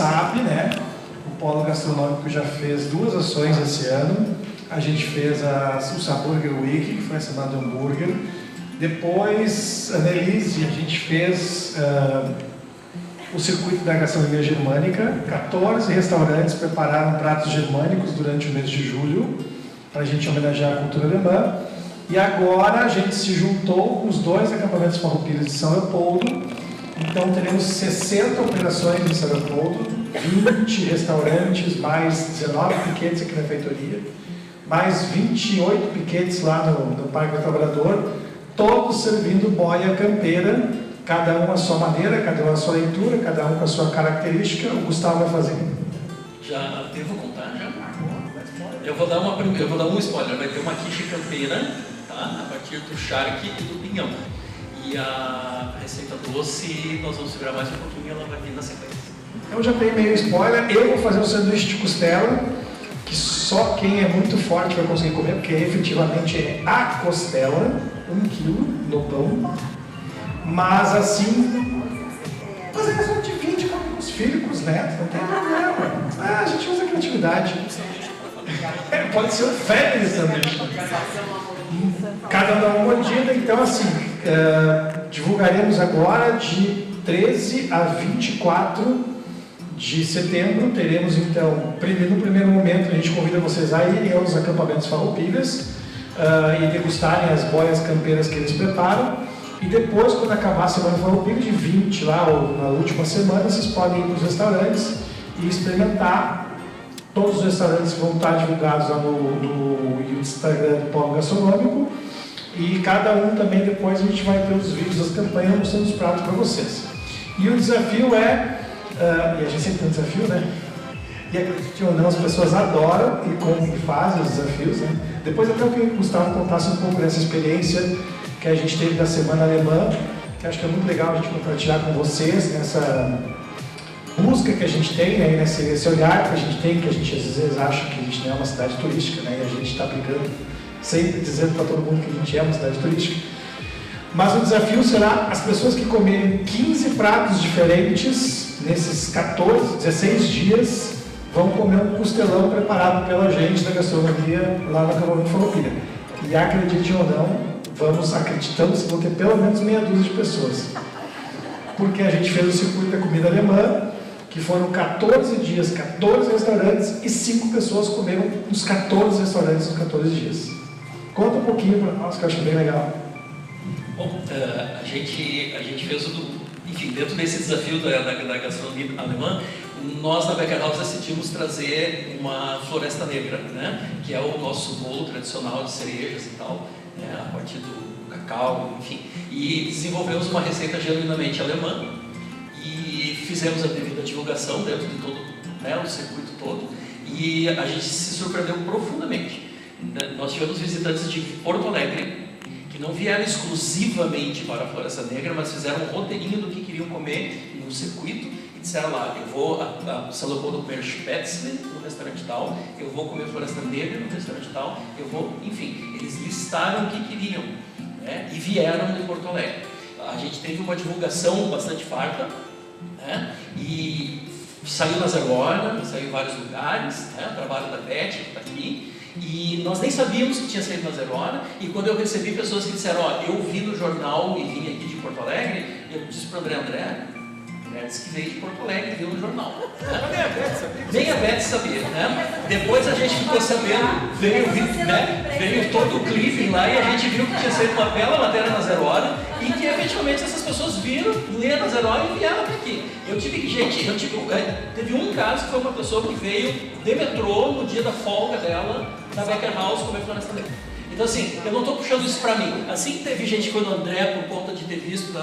sabe, né, o Polo Gastronômico já fez 2 ações esse ano. A gente fez o Saburger Week, que foi a semana do hambúrguer. Depois, a Nelise, a gente fez o circuito da gastronomia germânica. 14 restaurantes prepararam pratos germânicos durante o mês de julho, para a gente homenagear a cultura alemã. E agora a gente se juntou com os 2 acampamentos farroupilhas de São Leopoldo. Então teremos 60 operações em São Leopoldo, 20 restaurantes, mais 19 piquetes aqui na feitoria, mais 28 piquetes lá no Parque do Trabalhador, todos servindo boia campeira, cada um à sua maneira, cada um à sua leitura, cada um com a sua característica. O Gustavo vai fazer. Já devo contar, já? Eu vou dar um spoiler, vai ter uma quiche campeira, tá? A partir do charque e do pinhão. E a receita doce, nós vamos segurar mais um pouquinho e ela vai vir na sequência. Eu já dei meio spoiler. Eu vou fazer um sanduíche de costela, que só quem é muito forte vai conseguir comer, porque efetivamente é a costela, 1 quilo no pão. Mas assim, mas é só de 20 com os filhos, com os netos, não tem problema. A gente usa a criatividade. Pode ser um family sanduíche. Cada um dá uma mordida. Então assim, divulgaremos agora de 13 a 24 de setembro. Teremos então, no primeiro momento, a gente convida vocês a irem aos acampamentos farroupilhas e degustarem as boias campeiras que eles preparam. E depois, quando acabar a semana farroupilha, de 20 lá, ou na última semana, vocês podem ir para os restaurantes e experimentar. Todos os restaurantes vão estar divulgados lá no Instagram do Polo Gastronômico. E cada um também, depois, a gente vai ter os vídeos das campanhas mostrando os pratos para vocês. E o desafio é, e a gente sempre tem um desafio, né? E acredite ou não, as pessoas adoram e fazem os desafios, né? Depois até eu queria que o Gustavo contasse um pouco dessa experiência que a gente teve da Semana Alemã, que acho que é muito legal a gente compartilhar com vocês, nessa busca que a gente tem, né, nesse olhar que a gente tem, que a gente às vezes acha que a gente não é uma cidade turística, né, e a gente está brigando, sempre dizendo para todo mundo que a gente é uma cidade turística. Mas o desafio será as pessoas que comerem 15 pratos diferentes nesses 16 dias, vão comer um costelão preparado pela gente da gastronomia lá no acampamento Farroupilha. E acredite ou não, acreditamos que vão ter pelo menos meia dúzia de pessoas. Porque a gente fez o circuito da comida alemã, que foram 14 dias, 14 restaurantes, e 5 pessoas comeram nos 14 restaurantes nos 14 dias. Conta um pouquinho para nós, que eu acho bem legal. Bom, a gente fez enfim, dentro desse desafio da gastronomia alemã, nós na Becker House decidimos trazer uma floresta negra, né? Que é o nosso bolo tradicional de cerejas e tal, né? A partir do cacau, enfim. E desenvolvemos uma receita genuinamente alemã e fizemos a devida divulgação dentro de todo, né, o circuito todo, e a gente se surpreendeu profundamente. Nós tivemos visitantes de Porto Alegre que não vieram exclusivamente para a Floresta Negra, mas fizeram um roteirinho do que queriam comer no circuito e disseram lá: eu vou a São Leopoldo comer Spätzle no restaurante tal, eu vou comer Floresta Negra no restaurante tal, eu vou, enfim, eles listaram o que queriam, né, e vieram de Porto Alegre. A gente teve uma divulgação bastante farta, né, e saiu na Zero Hora, saiu em vários lugares, né, o trabalho da Beth que está aqui. E nós nem sabíamos que tinha saído na Zero Hora, e quando eu recebi pessoas que disseram: ó, eu vi no jornal e vim aqui de Porto Alegre, eu disse para o André disse que veio de Porto Alegre e viu no jornal. Nem a Beth sabia, né? Depois a gente ficou sabendo, veio todo o clipe lá e a gente viu que tinha saído uma bela matéria na Zero Hora e que efetivamente essas pessoas viram, leram na Zero Hora e vieram até aqui. Teve um caso que foi uma pessoa que veio de metrô no dia da folga dela na Becker House comer Floresta Negra. Então assim, eu não estou puxando isso para mim. Assim que teve gente que foi no André por conta de ter visto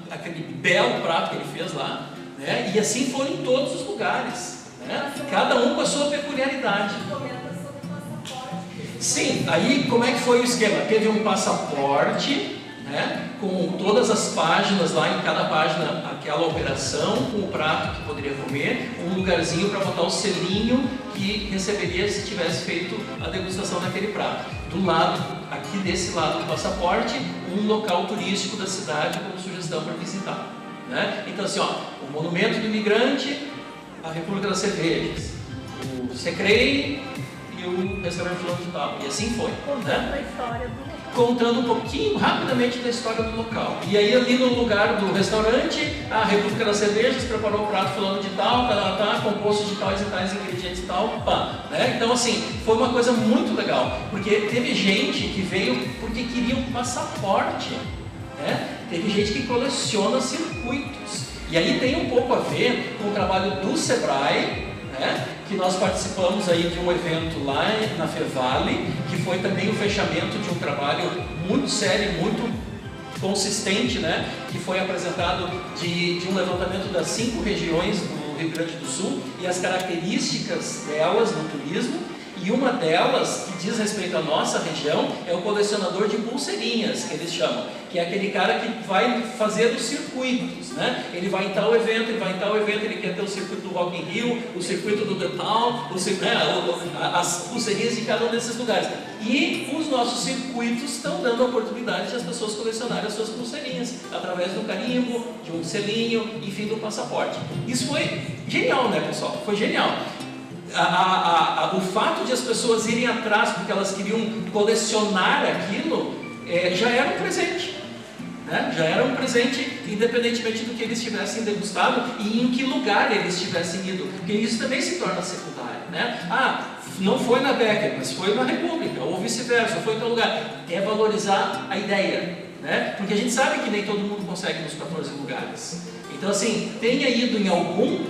aquele belo prato que ele fez lá, né? E assim foram em todos os lugares, né? Cada um com a sua peculiaridade. Sim, aí como é que foi o esquema? Teve um passaporte, né, com todas as páginas lá, em cada página aquela operação, com o prato que poderia comer, um lugarzinho para botar o selinho que receberia se tivesse feito a degustação daquele prato. Do lado, aqui desse lado do passaporte, um local turístico da cidade como sugestão para visitar, né? Então assim, ó, o Monumento do Imigrante, a República das Cervejas, o Secrei e o restaurante fulano de tal. E assim foi. Contando a história do local. Contando um pouquinho, rapidamente, da história do local. E aí ali no lugar do restaurante, a República das Cervejas preparou o prato fulano de tal, composto de tais e tais ingredientes e tal, pá, né? Então assim, foi uma coisa muito legal, porque teve gente que veio porque queria um passaporte, né? Teve gente que coleciona circuitos. E aí tem um pouco a ver com o trabalho do Sebrae, né? Que nós participamos aí de um evento lá na Fevale, que foi também o fechamento de um trabalho muito sério, muito consistente, né? Que foi apresentado de um levantamento das 5 regiões do Rio Grande do Sul e as características delas no turismo. E uma delas, que diz respeito à nossa região, é o colecionador de pulseirinhas, que eles chamam, que é aquele cara que vai fazer os circuitos, né? Ele vai em tal evento, ele quer ter o circuito do Rock in Rio, o circuito do The Town, as pulseirinhas de cada um desses lugares. E os nossos circuitos estão dando a oportunidade de as pessoas colecionarem as suas pulseirinhas, através do carimbo, de um selinho, enfim, do passaporte. Isso foi genial, né, pessoal? Foi genial. O fato de as pessoas irem atrás porque elas queriam colecionar aquilo já era um presente, né? Já era um presente, independentemente do que eles tivessem degustado e em que lugar eles tivessem ido, porque isso também se torna secundário, né? Não foi na Becker, mas foi na República, ou vice-versa, foi em tal lugar. É valorizar a ideia, né? Porque a gente sabe que nem todo mundo consegue nos 14 lugares. Então assim, tenha ido em algum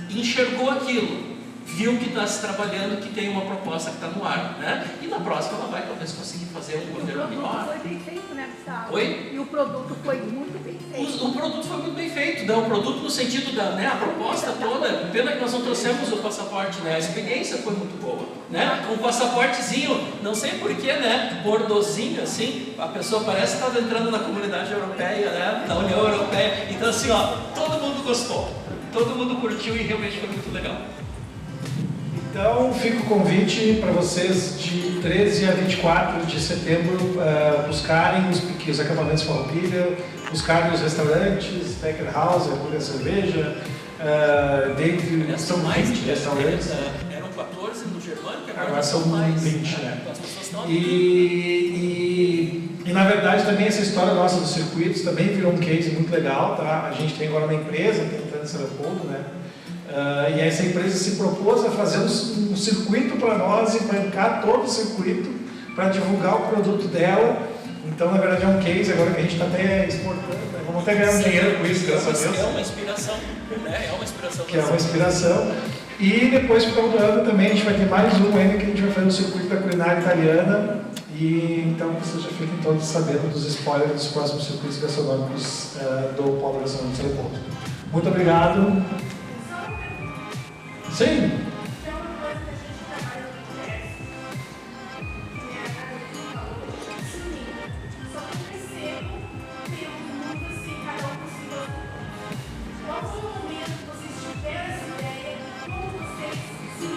e enxergou aquilo, viu que está se trabalhando, que tem uma proposta que está no ar, né? E na próxima ela vai talvez conseguir fazer um roteiro melhor. O produto foi bem feito, né, Gustavo? Oi? E o produto foi muito bem feito. O produto foi muito bem feito, né? O produto no sentido da, né, a proposta toda. Pena que nós não trouxemos o passaporte, né? A experiência foi muito boa, né? Um passaportezinho, não sei porquê, né? Bordozinho, assim, a pessoa parece que estava entrando na comunidade europeia, né? Na União Europeia. Então assim, ó, todo mundo gostou, todo mundo curtiu e realmente foi muito legal. Então, fica o convite para vocês de 13 a 24 de setembro buscarem os acampamentos Farroupilha, buscarem os restaurantes, Becker House, República Cerveja, dentre são mais de restaurantes. Eram 14 no Germânico, agora são mais 20, né? As pessoas estão E na verdade também essa história nossa dos circuitos também virou um case muito legal, tá? A gente tem agora uma empresa que está entrando em São Leopoldo, né? E essa empresa se propôs a fazer um circuito para nós e bancar todo o circuito para divulgar o produto dela. Então, na verdade, é um case agora que a gente está até exportando, né? Vamos até ganhar um dinheiro com isso, graças a Deus. É uma inspiração, né? É uma inspiração. Que é uma inspiração. E depois, no final do ano, também a gente vai ter mais um ainda que a gente vai fazer um circuito da culinária italiana. E então vocês já fiquem todos sabendo dos spoilers dos próximos circuitos gastronômicos do Polo Gastronômico de São Leopoldo. Muito obrigado. Sim. Tem uma coisa que a gente trabalha no processo, que é a Carolina falou, só que eu percebo que tem um mundo assim, cada um com suas coisas. Qual foi o momento que vocês tiveram essa ideia? Como vocês se...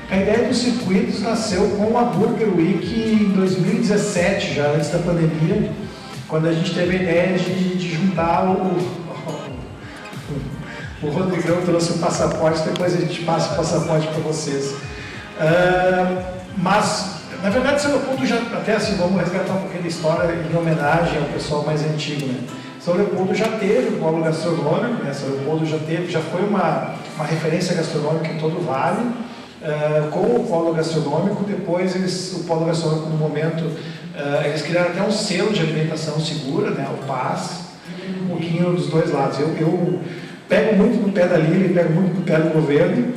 A ideia dos circuitos nasceu com a Burger Week em 2017, já antes da pandemia, quando a gente teve a ideia de juntar o Rodrigão trouxe o passaporte, depois a gente passa o passaporte para vocês. Mas, na verdade, São Leopoldo já, até assim, vamos resgatar um pouquinho da história em homenagem ao pessoal mais antigo, né? São Leopoldo já teve o polo gastronômico, né? São Leopoldo já foi uma referência gastronômica em todo o Vale, com o polo gastronômico. Depois, o polo gastronômico, no momento, eles criaram até um selo de alimentação segura, né? O PAS, um pouquinho dos dois lados. Eu pego muito no pé da Lília e pego muito no pé do governo,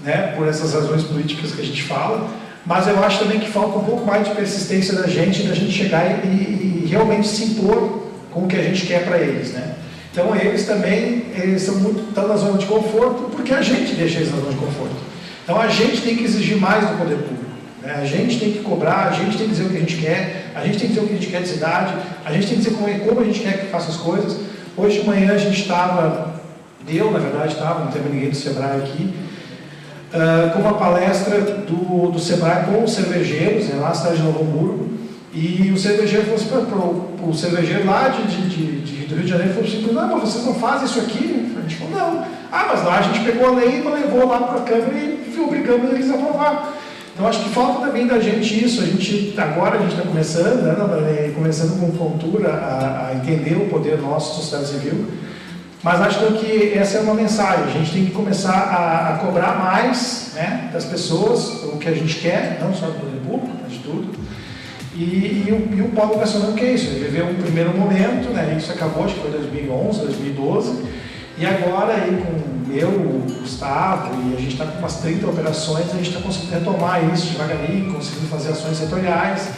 né, por essas razões políticas que a gente fala, mas eu acho também que falta um pouco mais de persistência da gente chegar e realmente se impor com o que a gente quer para eles, né? Então eles estão na zona de conforto porque a gente deixa eles na zona de conforto. Então a gente tem que exigir mais do poder público, né? A gente tem que cobrar, a gente tem que dizer o que a gente quer, a gente tem que dizer o que a gente quer de cidade, a gente tem que dizer como a gente quer que faça as coisas. Hoje de manhã a gente estava... na verdade, não teve ninguém do Sebrae aqui, com uma palestra do Sebrae com os cervejeiros, né, lá na cidade de Novo Hamburgo, e o cervejeiro falou assim, o cervejeiro lá do Rio de Janeiro falou assim, não, mas vocês não fazem isso aqui? A gente falou, não, Ah, mas lá a gente pegou a lei e levou lá para a Câmara e obrigamos eles a aprovar. Então acho que falta também da gente isso. Agora a gente está começando, né, começando com cultura a entender o poder nosso da sociedade civil. Mas acho que essa é uma mensagem. A gente tem que começar a cobrar mais, né, das pessoas o que a gente quer, não só do poder público, mas de tudo. E o polo educacional, que é isso? Ele viveu um primeiro momento, né, isso acabou, acho que foi 2011, 2012, e agora aí com eu, o Gustavo, e a gente está com umas 30 operações, a gente está conseguindo retomar isso devagarinho, conseguindo fazer ações setoriais,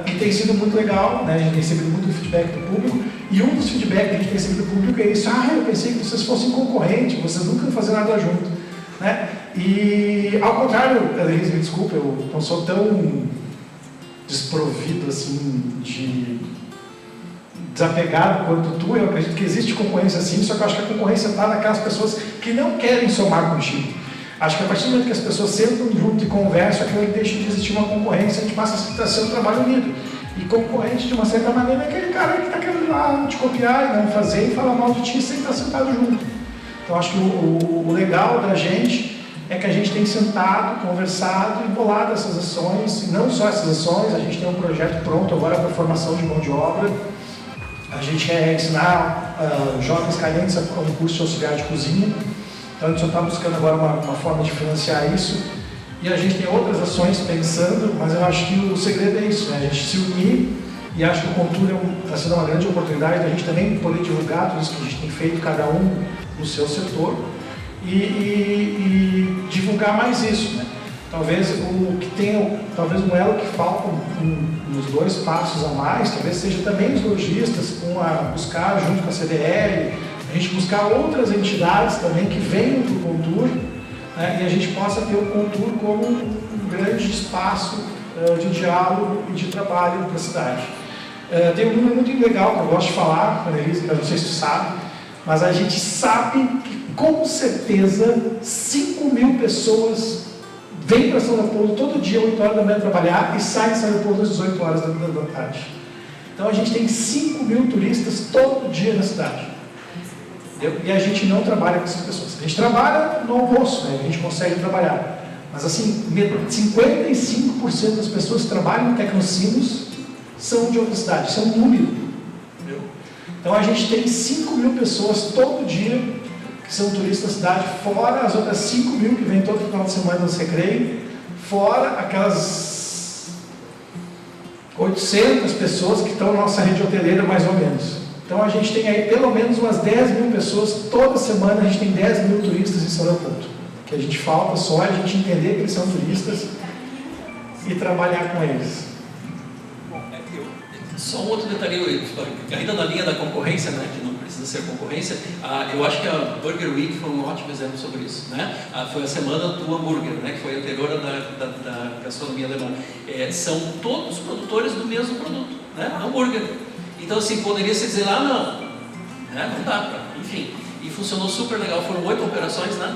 e tem sido muito legal, né, a gente tem recebido muito feedback do público, e um dos feedbacks que a gente tem recebido do público é isso: eu pensei que vocês fossem concorrentes, vocês nunca iam fazer nada junto, né? E ao contrário, Elise, me desculpa, eu não sou tão desprovido assim de desapegado quanto tu. Eu acredito que existe concorrência sim, só que eu acho que a concorrência está naquelas pessoas que não querem somar contigo. Acho que a partir do momento que as pessoas sentam junto e conversam, aquilo deixa de existir uma concorrência, a gente passa a ser um trabalho unido. E concorrente, de uma certa maneira, é aquele cara que está querendo lá te copiar e não fazer e falar mal de ti sem estar sentado junto. Então acho que o legal da gente é que a gente tem sentado, conversado e bolado essas ações, e não só essas ações, a gente tem um projeto pronto agora para formação de mão de obra. A gente quer ensinar jovens carentes a um curso de auxiliar de cozinha, então a gente só está buscando agora uma forma de financiar isso, e a gente tem outras ações pensando, mas eu acho que o segredo é isso, né? A gente se unir, e acho que o Cultura está sendo uma grande oportunidade da gente também poder divulgar tudo isso que a gente tem feito, cada um no seu setor, e divulgar mais isso, né? Talvez talvez um elo que falta nos 2 passos a mais, talvez seja também os lojistas, buscar junto com a CDL, a gente buscar outras entidades também que venham para o Contur, né, e a gente possa ter o Contur como um grande espaço de diálogo e de trabalho para a cidade. Tem um número muito legal que eu gosto de falar, Annelise, que eu não sei se tu sabe, mas a gente sabe que com certeza 5.000 pessoas vêm para São Leopoldo todo dia, 8 horas da manhã trabalhar, e saem de São Leopoldo às 18 horas da tarde. Então a gente tem 5.000 turistas todo dia na cidade. Entendeu? E a gente não trabalha com essas pessoas. A gente trabalha no almoço, né? A gente consegue trabalhar. Mas assim, 55% das pessoas que trabalham em Tecnocinos são de outra cidade, são um número. Entendeu? Então a gente tem 5.000 pessoas todo dia que são turistas da cidade, fora as outras 5.000 que vêm todo final de semana no recreio, fora aquelas 800 pessoas que estão na nossa rede hoteleira, mais ou menos. Então a gente tem aí pelo menos umas 10.000 pessoas, toda semana a gente tem 10.000 turistas em São Leopoldo. O que a gente falta só é a gente entender que eles são turistas e trabalhar com eles. Só um outro detalhe, ainda na linha da concorrência, né, que não precisa ser concorrência, eu acho que a Burger Week foi um ótimo exemplo sobre isso, né? Foi a semana do hambúrguer, né, que foi anterior da gastronomia alemã. São todos produtores do mesmo produto, né, hambúrguer. Então assim, poderia se dizer lá, não, né, não dá para, enfim. E funcionou super legal, foram 8 operações, né?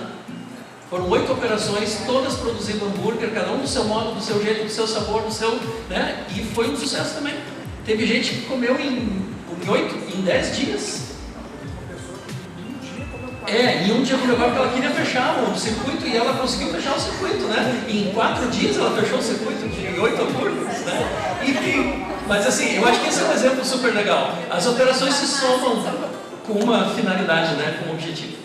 Foram 8 operações, todas produzindo hambúrguer, cada um do seu modo, do seu jeito, do seu sabor, do seu, né? E foi um sucesso também. Teve gente que comeu em 10 dias. Em um dia comeu porque ela queria fechar o circuito e ela conseguiu fechar o circuito, né? Em 4 dias ela fechou o circuito de 8 hambúrgueres, né? Enfim, mas assim, eu acho que esse é um exemplo super legal. As operações se somam com uma finalidade, né? Com um objetivo.